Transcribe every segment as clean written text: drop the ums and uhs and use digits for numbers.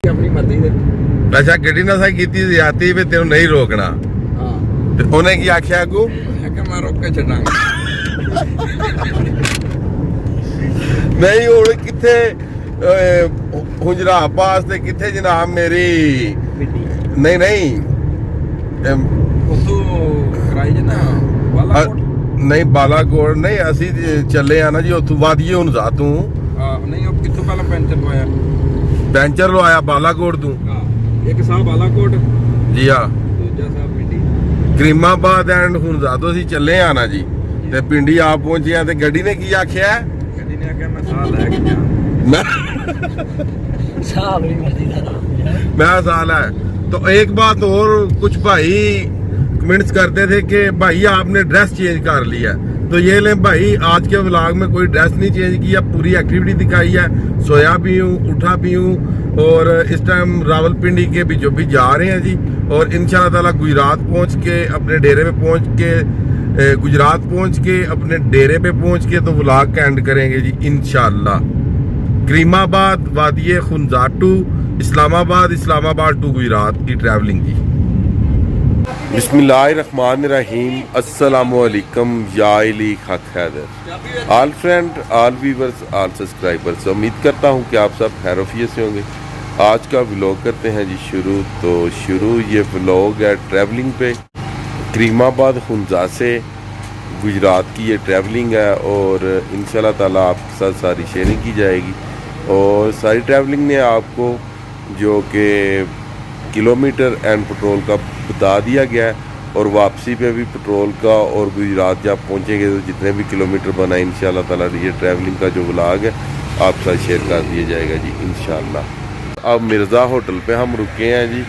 अपनी मर्जी दे। अच्छा गड्डी ना सा कीती ज्यादती वे तेनू नहीं रोकना। हां ते ओने की आख्या अगू कि मैं रोक के छड़ांगा। नहीं हुण किथे हुजरा पास ते किथे जनाब मेरी नहीं नहीं उतो कराई जे ना बालाकोट नहीं बालाकोट नहीं असी चले आ ना जी उथों वादिए हुण जा तू नहीं ਉਹ ਕਿੱਥੋਂ ਪਹਿਲਾਂ ਪੈਂਚਰ ਲਵਾਇਆ ਪੈਂਚਰ ਲਵਾਇਆ ਬਾਲਾकोट ਤੂੰ ਹਾਂ ਇੱਕ ਸਾਹ ਬਾਲਾकोट ਜੀ ਆ ਦੂਜਾ ਸਾਹ ਪਿੰਡੀ ਕਰੀਮਾਬਾਦ ਐਂਡ ਹੁਣ ਜਾਦੋ ਅਸੀਂ ਚੱਲੇ ਆ ਨਾ ਜੀ ਤੇ ਪਿੰਡੀ ਆਪ ਪਹੁੰਚੇ ਆ ਤੇ ਗੱਡੀ ਨੇ ਕੀ ਆਖਿਆ ਗੱਡੀ ਨੇ ਆਖਿਆ ਮੈਂ ਸਾਹ ਲੈ ਕੇ ਜਾ मैं साल है तो एक बात और कुछ भाई कमेंट्स करते थे कि भाई आपने ड्रेस चेंज कर लिया तो ये ले भाई आज के व्लॉग में कोई ड्रेस नहीं चेंज किया पूरी एक्टिविटी दिखाई है सोया भी हूँ उठा भी हूँ और इस टाइम रावलपिंडी के बीचों बीच जा रहे हैं जी और इंशाल्लाह ताला गुजरात पहुँच के अपने डेरे पे पहुँच के गुजरात पहुँच के अपने डेरे पे पहुँच के तो व्लॉग का एंड करेंगे जी इंशाल्लाह। करीमाबाद वादिये खुंजाट टू इस्लामाबाद इस्लामाबाद टू गुजरात की ट्रैवलिंग की। बिस्मिल्लाहिर्रहमानिर्रहीम अस्सलामुअलैकुम या अली खत Haider all friend all viewers all subscribers उम्मीद करता हूँ कि आप सब खैरियत से होंगे। आज का व्लॉग करते हैं जी शुरू। तो शुरू ये व्लॉग है ट्रैवलिंग पे करीमाबाद खुंजा से गुजरात की ये ट्रैवलिंग है और इंशाल्लाह ताला आपके साथ सारी शेयरिंग की जाएगी और सारी ट्रैवलिंग में आपको जो कि किलोमीटर एंड पेट्रोल का बता दिया गया है और वापसी पे भी पेट्रोल का और गुजरात जब पहुंचेंगे तो जितने भी किलोमीटर बना इंशाल्लाह ताला ये ट्रैवलिंग का जो व्लॉग है आप साथ शेयर कर दिया जाएगा जी इंशाल्लाह। अब मिर्ज़ा होटल पे हम रुके हैं जी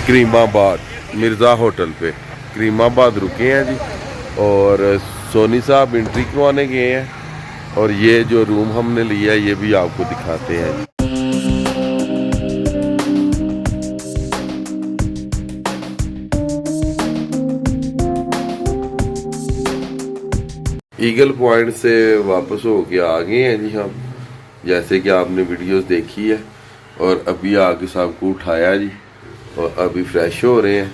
करीमाबाद मिर्ज़ा होटल पे करीमाबाद रुके हैं जी और सोनी साहब एंट्री करवाने गए हैं और ये जो रूम हमने लिया है ये भी आपको दिखाते हैं। ईगल पॉइंट से वापस होके आ गए हैं जी हम जैसे कि आपने वीडियोस देखी है और अभी आके सबको उठाया जी और अभी फ्रेश हो रहे हैं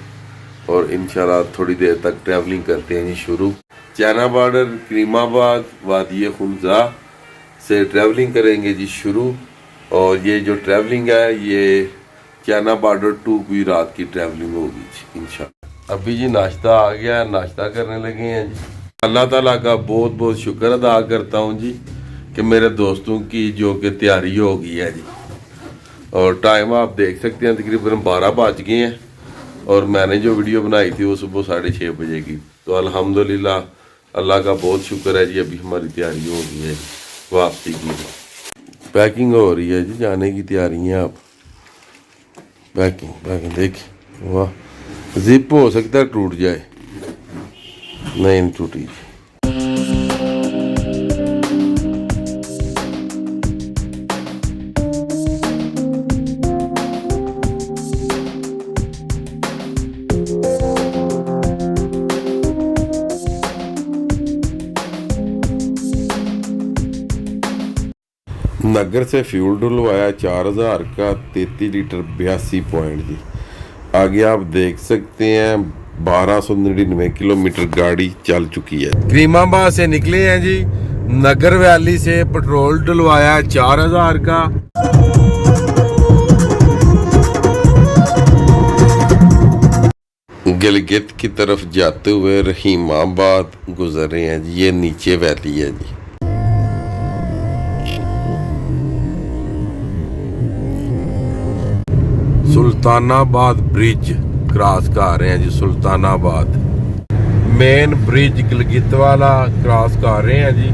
और इंशाल्लाह थोड़ी देर तक ट्रैवलिंग करते हैं जी शुरू। चाइना बॉर्डर करीमाबाद वादिये खुंजा से ट्रैवलिंग करेंगे जी शुरू और ये जो ट्रैवलिंग है ये चाइना बॉर्डर टू गुजरात की ट्रैवलिंग होगी जी इंशाल्लाह। अभी जी नाश्ता आ गया है नाश्ता करने लगे हैं जी। अल्लाह ताला का बहुत बहुत शुक्र अदा करता हूँ जी कि मेरे दोस्तों की जो कि तैयारी हो गई है जी और टाइम आप देख सकते हैं तकरीबन 12 बज गए हैं और मैंने जो वीडियो बनाई थी वो सुबह 6:30 बजे की। तो अल्हम्दुलिल्लाह अल्लाह का बहुत शुक्र है जी अभी हमारी तैयारी हो गई है वापसी की। पैकिंग हो रही है जी जाने की तैयारी है। आप पैकिंग पैकिंग देखिए वाह जिप हो सकता है टूट जाए नहीं टूटी। नगर से फ्यूल डलवाया 4000 का 33 लीटर 82 पॉइंट जी। आगे आप देख सकते हैं 1299 किलोमीटर गाड़ी चल चुकी है। करीमाबाद से निकले हैं जी नगर वैली से पेट्रोल डलवाया 4000 का। गिलगित की तरफ जाते हुए रहीमाबाद गुजरे हैं जी। ये नीचे वैली है जी। सुल्तानाबाद ब्रिज क्रॉस कर रहे हैं जी। सुल्तानाबाद मेन ब्रिज गिलगित वाला क्रॉस कर रहे हैं जी।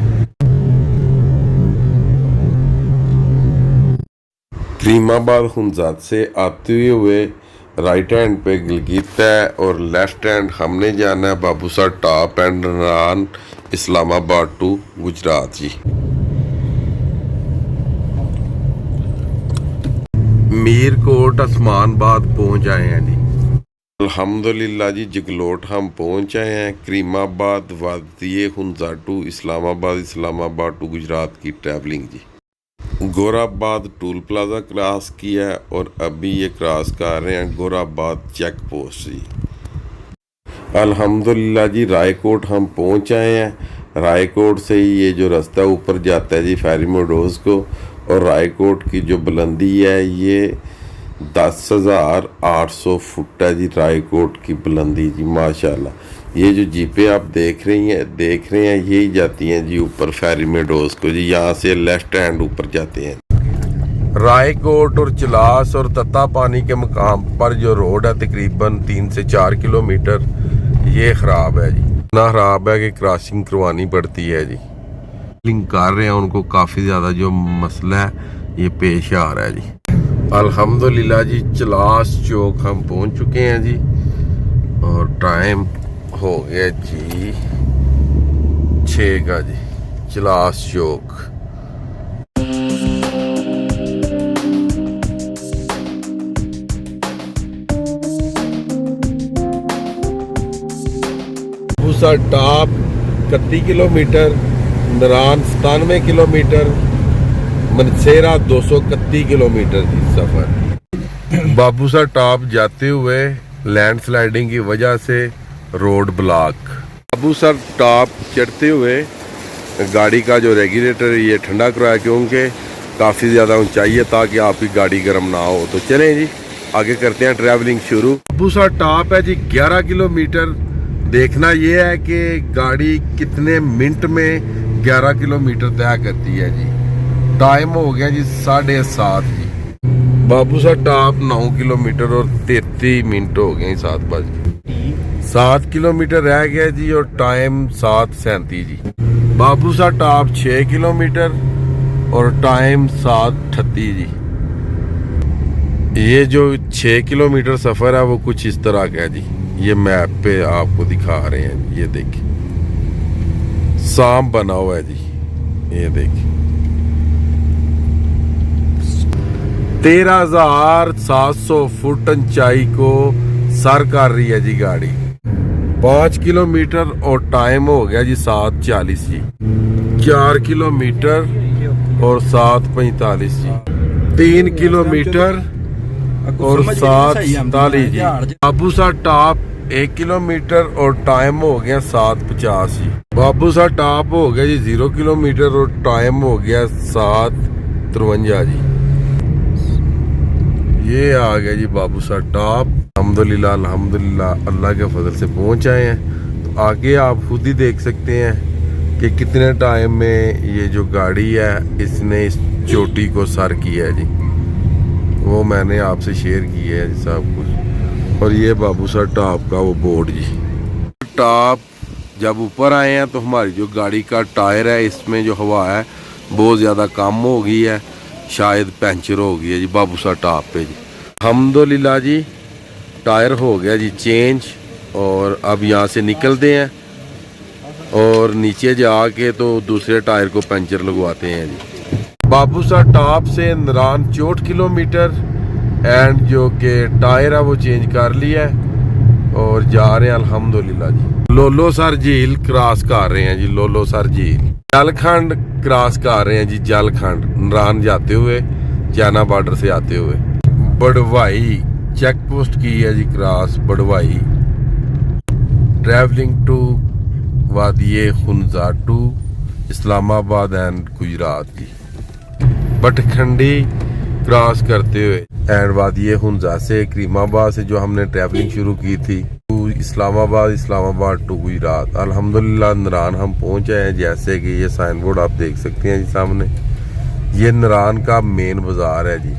करीमाबाद खुंजात से आते हुए राइट हैंड पे गिलगित है और लेफ्ट हैंड हमने जाना है बाबूसर टॉप एंड रन इस्लामाबाद टू गुजरात जी। मीरकोट उस्मानाबाद पहुंच आए हैं जी। अल्हम्दुलिल्लाह जी जगलोट हम पहुंच आए हैं। करीमाबाद वादिये खुंजा टू इस्लामाबाद इस्लामाबाद टू गुजरात की ट्रैवलिंग जी। गोराबाद टूल प्लाजा क्रॉस किया है और अभी ये क्रॉस कर रहे हैं गोराबाद चेक पोस्ट जी। अल्हम्दुलिल्लाह जी रायकोट हम पहुंच आए हैं। रायकोट से ही ये जो रास्ता ऊपर जाता है जी फेरी मेडोज़ को, और रायकोट की जो बुलंदी है ये 10,800 फुट है जी। रायकोट की बुलंदी जी माशाल्लाह। ये जो जीपें आप देख रहे हैं यही जाती हैं जी ऊपर फेरी मेडोज़ को जी। यहाँ से लेफ्ट हैंड ऊपर जाते हैं। रायकोट और चलास और तत्ता पानी के मकाम पर जो रोड है तकरीबन 3 से 4 किलोमीटर ये ख़राब है जी। इतना ख़राब है कि क्रॉसिंग करवानी पड़ती है जी। लिंक कर रहे हैं उनको काफ़ी ज़्यादा जो मसला है ये पेश आ रहा है जी। अल्हम्दुलिल्लाह जी चलास चौक हम पहुंच चुके हैं जी और टाइम हो गया जी 6 का जी। चलास चौक भूसा top 31 kilometre, Naran 97 kilometre, Mansera 231 kilometre की सफर। बाबूसा टॉप जाते हुए लैंडस्लाइडिंग की वजह से रोड ब्लॉक। बाबूसा टॉप चढ़ते हुए गाड़ी का जो रेगुलेटर है ये ठंडा करवाया क्योंकि काफ़ी ज़्यादा ऊंचाई है ताकि आपकी गाड़ी गर्म ना हो। तो चलें जी आगे करते हैं ट्रैवलिंग शुरू। बाबूसा टॉप है जी 11 किलोमीटर। देखना ये है कि गाड़ी कितने मिनट में 11 किलोमीटर तय करती है जी। टाइम हो गया जी 7:30 जी। बाबूसा टॉप 9 किलोमीटर और 33 मिनट हो गए 7 किलोमीटर रह गया जी और टाइम 7:37 जी। बाबूसा टॉप 6 किलोमीटर और टाइम 7:38 जी। ये जो 6 किलोमीटर सफ़र है वो कुछ इस तरह का है जी। ये मैप पे आपको दिखा रहे हैं, ये देखिए सांप बना हुआ है जी। ये देखिए 13,700 फुट ऊंचाई को सर कर रही है जी गाड़ी। 5 किलोमीटर और टाइम हो गया जी 7:40 जी। 4 किलोमीटर और 7:45 जी। 3 किलोमीटर और 7:47 जी। बाबूसा टॉप 1 किलोमीटर और टाइम हो गया 7:50 जी। बाबूसा टॉप हो गया जी 0 किलोमीटर और टाइम हो गया 7:53 जी। ये आ गया जी बाबूसा टॉप। अल्हम्दुलिल्लाह अल्लाह के फजल से पहुंच आए हैं। तो आगे आप खुद ही देख सकते हैं कि कितने टाइम में ये जो गाड़ी है इसने इस चोटी को सर किया है जी। वो मैंने आपसे शेयर किया है जी सब कुछ। और ये बाबूसा टॉप का वो बोर्ड जी। टॉप जब ऊपर आए हैं तो हमारी जो गाड़ी का टायर है इसमें जो हवा है बहुत ज़्यादा कम हो गई है, शायद पंचर हो गई है जी बाबूसा टॉप पे जी। अल्हम्दुलिल्लाह जी टायर हो गया जी चेंज और अब यहाँ से निकलते हैं और नीचे जाके तो दूसरे टायर को पंचर लगवाते हैं जी। बाबूसा टॉप से नरान 64 किलोमीटर एंड जो के टायर है वो चेंज कर लिया है और जा रहे हैं अल्हम्दुलिल्लाह जी। लोलो सर झील क्रॉस कर रहे हैं जी। लोलो सर झील जलखंड क्रॉस कर रहे हैं जी। जलखंड नरान जाते हुए चाइना बॉर्डर से आते हुए बड़वाई चेक पोस्ट की है जी cross. Badwai travelling to Wadiye Khunja to Islamabad and Gujrat ji. Batkhandi cross करते हुए एंड वादिये हुंजा से करीमाबाद से जो हमने ट्रैवलिंग शुरू की थी टू इस्लामाबाद टू गुजरात। अल्हम्दुलिल्लाह नरान हम पहुंच आए हैं। जैसे कि ये साइन बोर्ड आप देख सकते हैं जी सामने, ये नरान का मेन बाज़ार है जी।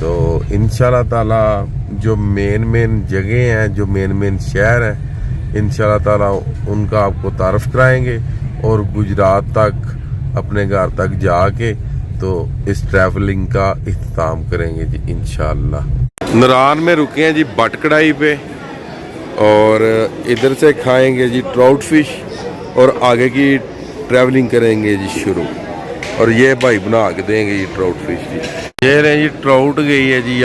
तो इंशाल्लाह ताला जो मेन जगह हैं, जो मेन शहर हैं, इंशाल्लाह ताला उनका आपको तारफ़ कराएंगे और गुजरात तक अपने घर तक जाके तो इस ट्रैवलिंग का इख्तिताम करेंगे जी इंशाल्लाह। नरान में रुके हैं जी बट कढ़ाई पे और इधर से खाएंगे जी ट्राउट फिश और आगे की ट्रैवलिंग करेंगे जी शुरू। और ये भाई बना के देंगे जी ट्राउट फिश जी। ये रहे जी ट्राउट गई है जी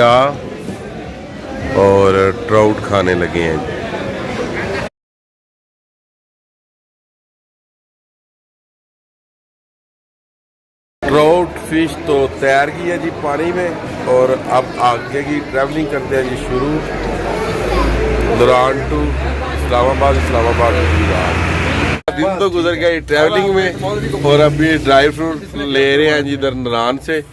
और ट्राउट खाने लगे हैं जी। ट्राउट फिश तो तैर की है जी पानी में, और अब आगे की ट्रैवलिंग करते हैं जी शुरू। Naran to Islamabad, Islamabad to Gujrat. दिन तो गुजर गया ट्रैवलिंग में, और अभी ड्राई फ्रूट ले रहे हैं जी इधर नरान से।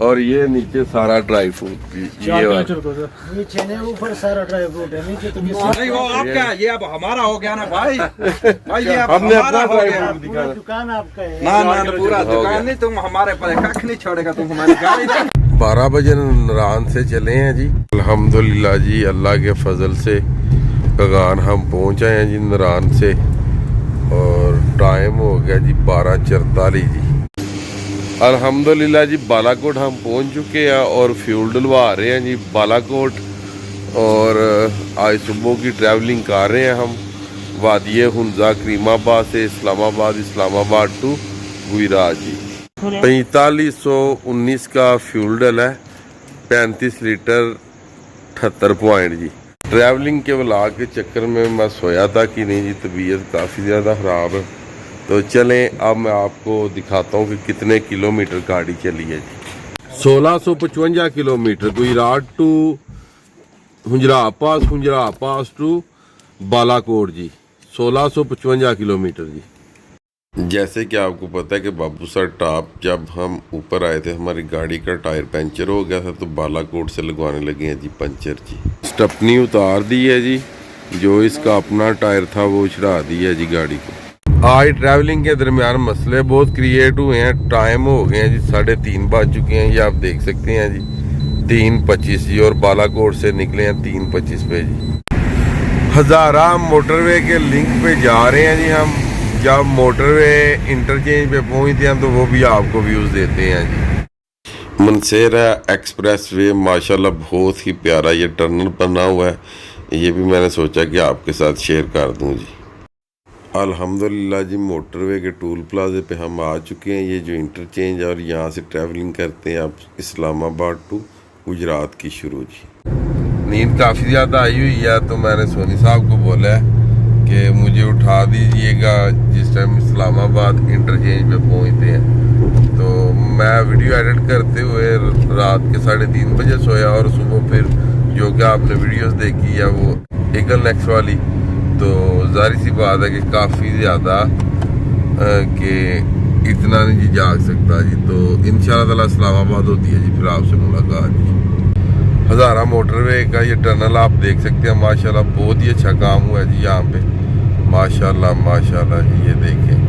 और ये नीचे सारा ड्राई फ्रूट, ये वाला नीचे नहीं, ऊपर सारा ड्राई फ्रूट है, नीचे तो नहीं वो आपका, ये अब हमारा हो गया ना भाई। भाई ये अब हमने हमारा अपना हो ड्राई गया। फ्रूट दिखा। दुकान आपका है। ना ना ना, पूरा हो गया। दुकान नहीं, तुम हमारे पर कख नहीं छोड़ेगा, तुम हमारी गाड़ी। 12 बजे नरान से चले हैं जी। अल्हम्दुलिल्लाह जी, अल्लाह के फजल से कगान हम पहुंच आए हैं जी नरान से, और टाइम हो गया जी 12:44 जी। अल्हम्दुलिल्लाह जी बालाकोट हम पहुंच चुके हैं और फ्यूल डलवा रहे हैं जी बालाकोट। और आज सुबह की ट्रैवलिंग कर रहे हैं हम वादी हुंजा करीमाबाद से इस्लामाबाद, इस्लामाबाद टू गुजरात जी। 4519 का फ्यूल डल है, 35 लीटर 78 पॉइंट जी। ट्रैवलिंग के व्लॉग के चक्कर में मैं सोया था कि नहीं जी, तबीयत काफ़ी ज़्यादा ख़राब है। तो चलें अब मैं आपको दिखाता हूँ कि कितने किलोमीटर गाड़ी चली है जी। 1655 kilometre Gujrat to Hunjra pass to Balakot ji, 1655 kilometre ji. जैसे कि आपको पता है कि बाबू सर टॉप जब हम ऊपर आए थे, हमारी गाड़ी का टायर पंचर हो गया था, तो बालाकोट से लगवाने लगे हैं जी पंचर जी। स्टपनी उतार दी है जी, जो इसका अपना टायर था वो उछड़ा दी है जी गाड़ी को। आज ट्रैवलिंग के दरमियान मसले बहुत क्रिएट हुए हैं। टाइम हो गए हैं जी 3:30 बज चुके हैं, ये आप देख सकते हैं जी 3:25 जी, और बालाकोट से निकले हैं 3:25 पे जी। हज़ारा मोटरवे के लिंक पे जा रहे हैं जी हम। जब मोटरवे इंटरचेंज पे पहुंचते हैं तो वो भी आपको व्यूज़ देते हैं जी। मनसेरा एक्सप्रेस वे माशाल्लाह बहुत ही प्यारा ये टर्नल बना हुआ है, ये भी मैंने सोचा कि आपके साथ शेयर कर दूं जी। अल्हम्दुलिल्लाह जी, मोटरवे के टूल प्लाजे पे हम आ चुके हैं। ये जो इंटरचेंज है, और यहाँ से ट्रैवलिंग करते हैं आप इस्लामाबाद टू गुजरात की शुरू जी। नींद काफ़ी ज़्यादा आई हुई है, तो मैंने सोनी साहब को बोला है कि मुझे उठा दीजिएगा जिस टाइम इस्लामाबाद इंटरचेंज पे पहुँचते हैं। तो मैं वीडियो एडिट करते हुए रात के 3:30 बजे सोया, और सुबह फिर जो कि आपने वीडियोस देखी है वो ईगल नेक्स वाली, तो जाहिर सी बात है कि काफ़ी ज़्यादा कि इतना नहीं जी जाग सकता जी। तो इंशाअल्लाह ताला इस्लामाबाद होती है जी फिर आपसे मुलाकात जी। हज़ारा मोटरवे का ये टनल आप देख सकते हैं, माशाल्लाह बहुत ही अच्छा काम हुआ है जी यहाँ पे, माशाल्लाह माशाल्लाह जी। ये देखें,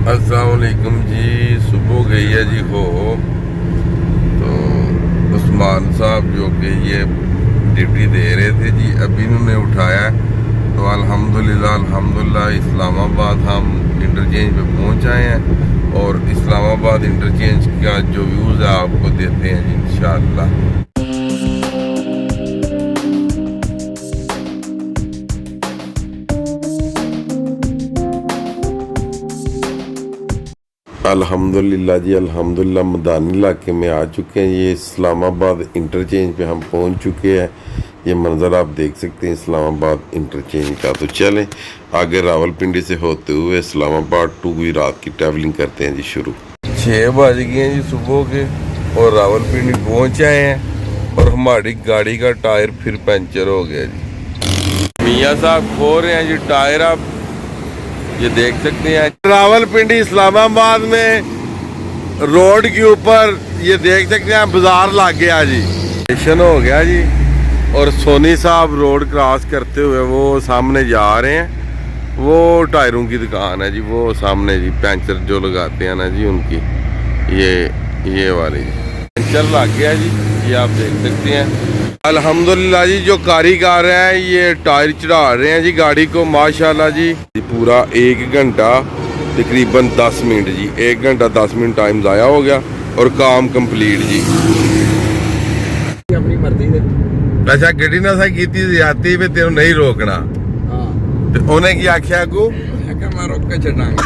अस्सलाम वालेकुम जी। सुबह गई है जी हो, तो उस्मान साहब जो कि ये ड्यूटी दे रहे थे जी, अभी इन्होंने उठाया। तो अल्हम्दुलिल्लाह इस्लामाबाद हम इंटरचेंज पे पहुंच आए हैं, और इस्लामाबाद इंटरचेंज का जो व्यूज़ है आपको देते हैं जी इंशाअल्लाह। अल्हम्दुलिल्लाह जी, अल्हम्दुलिल्लाह मैदानी इलाके में आ चुके हैं। ये इस्लामाबाद इंटरचेंज पे हम पहुंच चुके हैं। ये मंज़र आप देख सकते हैं इस्लामाबाद इंटरचेंज का। तो चलें आगे रावलपिंडी से होते हुए इस्लामाबाद टू गुजरात की ट्रैवलिंग करते हैं जी शुरू। 6 बज गए हैं जी सुबह के, और रावलपिंडी पहुंच आए हैं, और हमारी गाड़ी का टायर फिर पंचर हो गया जी। मियाँ साहब खो रहे हैं जी टायर, आप ये देख सकते हैं। रावलपिंडी इस्लामाबाद में रोड के ऊपर ये देख सकते हैं बाजार लग गया जी, स्टेशन हो गया जी। और सोनी साहब रोड क्रॉस करते हुए वो सामने जा रहे हैं, वो टायरों की दुकान है जी, वो सामने जी पंचर जो लगाते हैं ना जी उनकी, ये वाली पंचर लग गया जी, ये आप देख सकते हैं। अल्हम्दुलिल्लाह जी, जो कारीगर हैं ये टायर चढ़ा रहे हैं जी गाड़ी को, माशाल्लाह जी। पूरा 1 घंटा तकरीबन 10 मिनट जी, 1 घंटा 10 मिनट टाइम ज़ाया हो गया, और काम कंप्लीट जी। अपनी मर्जी से अच्छा गड्डी ना सा कीती ज्यादती पे तेरे नहीं रोकना, हाँ, ते उन्हें की आख्या को मैं रोक के चढ़ाऊंगा।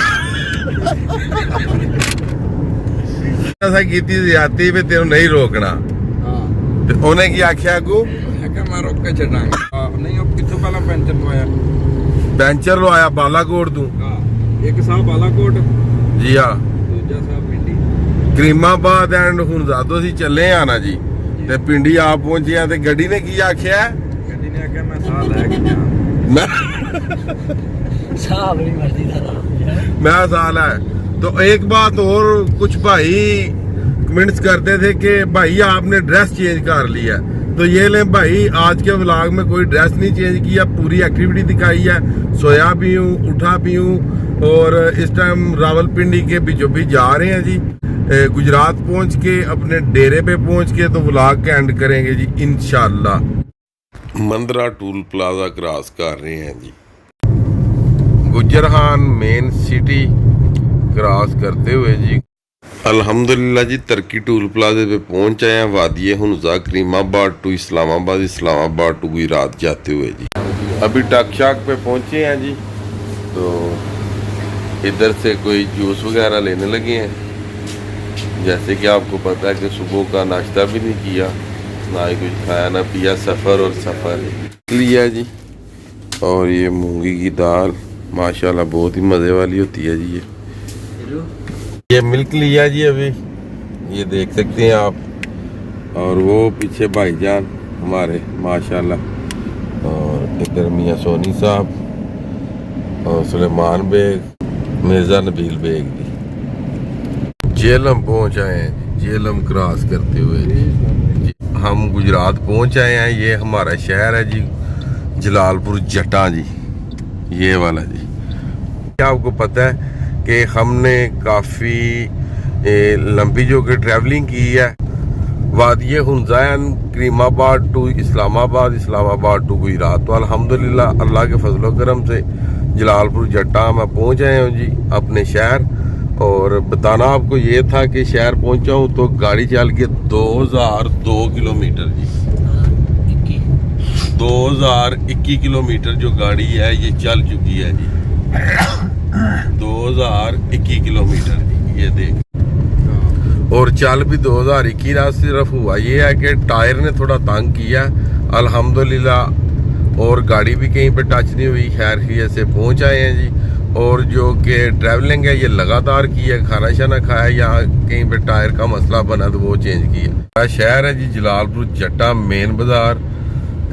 सा कीती ज्यादती पे तेरे नहीं रोकना, हाँ, ते उन्हें की आख्या को मैं रोक के चढ़ाऊंगा। नहीं अब कितों पहला पंचर लवाया? पंचर लवाया बालाकोट तू। हाँ, एक साहब बालाकोट, जी हाँ, दूजा साहब पिंडी। ਕਰੀਮਾਬਾਦ ਐਂਡ ਹੁਣ ਜ਼ਾਦੋ ਅਸੀਂ ਚੱਲੇ ਆ ਨਾ ਜੀ ਤੇ ਪਿੰਡੀ ਆ ਪਹੁੰਚੇ ਆ ਤੇ ਗੱਡੀ ਨੇ ਕੀ ਆਖਿਆ ਗੱਡੀ ਨੇ ਆਖਿਆ ਮੈਂ ਸਾਹ ਲੈ ਕੇ ਜਾ ਮੈਂ साहब नहीं मर्जी था मैं साल है। तो एक बात और, कुछ भाई कमेंट्स करते थे कि भाई आपने ड्रेस चेंज कर लिया, तो ये ले भाई आज के व्लॉग में कोई ड्रेस नहीं चेंज किया, पूरी एक्टिविटी दिखाई है। सोया भी हूँ, उठा भी हूँ और इस टाइम रावलपिंडी के बीचों बीच जा रहे हैं जी। गुजरात पहुंच के अपने डेरे पे पहुंच के तो व्लॉग का एंड करेंगे जी इंशाल्लाह। मंदरा टूल प्लाजा क्रॉस कर रहे हैं जी। गुजरहान मेन सिटी क्रॉस करते हुए जी अल्हम्दुलिल्लाह जी तरक्की टूल प्लाजे पे पहुंच आए हैं। वादिये हुनजा करीमाबाद टू इस्लामाबाद, इस्लामाबाद टू गुजरात जाते हुए जी। अभी टक शाक पे पहुंचे हैं जी, तो इधर से कोई जूस वगैरह लेने लगे हैं। जैसे कि आपको पता है कि सुबह का नाश्ता भी नहीं किया, ना ही कुछ खाया ना पिया, सफ़र और सफ़र लिया जी। और ये मूंगी की दाल माशाल्लाह बहुत ही मज़े वाली होती है जी। ये मिल्क लिया जी अभी, ये देख सकते हैं आप। और वो पीछे भाईजान हमारे माशाल्लाह, और इधर मियाँ सोनी साहब और सुलेमान बेग, मिर्ज़ा नबील बेग जी। जेलम पहुँच आए हैं, जेलम क्रॉस करते हुए जी। हम गुजरात पहुँच आए हैं। ये हमारा शहर है जी जलालपुर जटा जी, ये वाला जी। क्या आपको पता है कि हमने काफ़ी लंबी जो कि ट्रैवलिंग की है वादिये हुनज़ान करीमाबाद टू इस्लामाबाद, इस्लामाबाद टू गुजरात। तो अल्हम्दुलिल्लाह अल्लाह के फजलो करम से जलालपुर जट्टा में पहुँच आए हूँ जी अपने शहर। और बताना आपको ये था कि शहर पहुँचा हूँ तो गाड़ी चल के 2002 किलोमीटर जी, 2021 किलोमीटर जो गाड़ी है ये चल चुकी है जी। 2021 किलोमीटर जी, ये देख। और चल भी 2021 रहा, सिर्फ हुआ ये है कि टायर ने थोड़ा तंग किया अल्हम्दुलिल्लाह, और गाड़ी भी कहीं पे टच नहीं हुई, खैर खैरियत से पहुंच आए हैं जी। और जो कि ट्रैवलिंग है ये लगातार की है, खाना शाना खाया, यहाँ कहीं पे टायर का मसला बना तो वो चेंज किया। शहर है जी जलालपुर जट्टा, मेन बाजार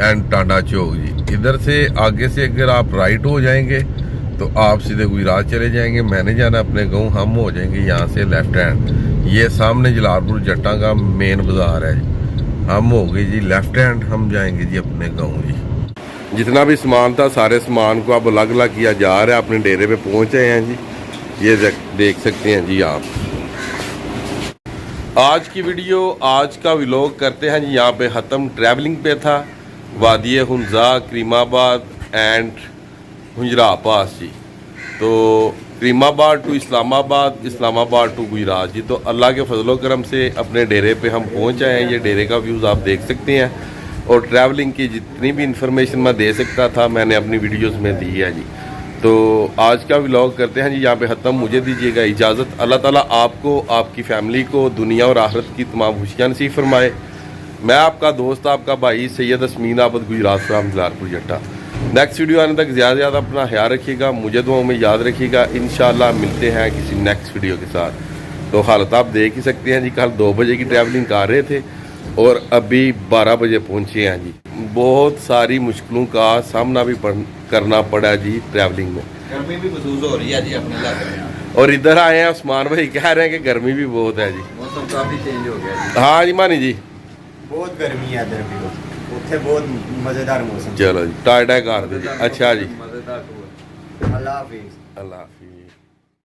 एंड टांडा चौक जी। इधर से आगे से अगर आप राइट हो जाएंगे तो आप सीधे गुजरात चले जाएंगे। मैंने जाना अपने गाँव, हम हो जाएंगे यहाँ से लेफ्ट हैंड। ये सामने जलालपुर जट्टा का मेन बाजार है जी। हम हो गए जी लेफ्ट हैंड, हम जाएंगे जी अपने गाँव जी। जितना भी सामान था सारे सामान को अब अलग अलग किया जा रहा है। अपने डेरे पे पहुँच गए हैं जी, ये देख सकते हैं जी आप। आज की वीडियो, आज का व्लॉग करते हैं जी यहाँ पे ख़त्म। ट्रैवलिंग पे था वादिये हुनज़ा करीमाबाद एंड हुंजरा पास जी। तो करीमाबाद टू इस्लामाबाद, इस्लामाबाद टू गुजरात जी। तो अल्लाह के फजलो करम से अपने डेरे पे हम पहुँच आए हैं। ये डेरे का व्यूज़ आप देख सकते हैं। और ट्रैवलिंग की जितनी भी इंफॉर्मेशन मैं दे सकता था मैंने अपनी वीडियोस में दी है जी। तो आज का व्लॉग करते हैं जी यहाँ पे ख़त्म। मुझे दीजिएगा इजाज़त। अल्लाह ताला आपको, आपकी फैमिली को दुनिया और आखिरत की तमाम खुशियाँ नसीब फरमाए। मैं आपका दोस्त, आपका भाई सैयद असमीन आबद, गुजरात फ्राम जलालपुर जट्टा। नेक्स्ट वीडियो आने तक ज़्यादा से ज़्यादा अपना ख्याल रखिएगा, मुझे दुआओं में याद रखिएगा। इंशाल्लाह मिलते हैं किसी नेक्स्ट वीडियो के साथ। तो हालत आप देख ही सकते हैं जी, कल 2 बजे की ट्रैवलिंग कर रहे थे और अभी 12 बजे पहुँचे हैं जी। बहुत सारी मुश्किलों का सामना भी करना पड़ा जी ट्रैवलिंग में। गर्मी भी महसूस हो रही है जी अपने इलाके में। और इधर आए हैं उस्मान भाई कह रहे हैं कि गर्मी भी बहुत है जी। मौसम काफ़ी चेंज हो गया जी। हाँ जी मानी जी, बहुत गर्मी है इधर भी, उत्थे बहुत मजेदार मौसम। चलो जी टाटा कर दो जी। अच्छा जी, मज़ेदार। अल्लाह हाफिज़। अल्लाह हाफिज़।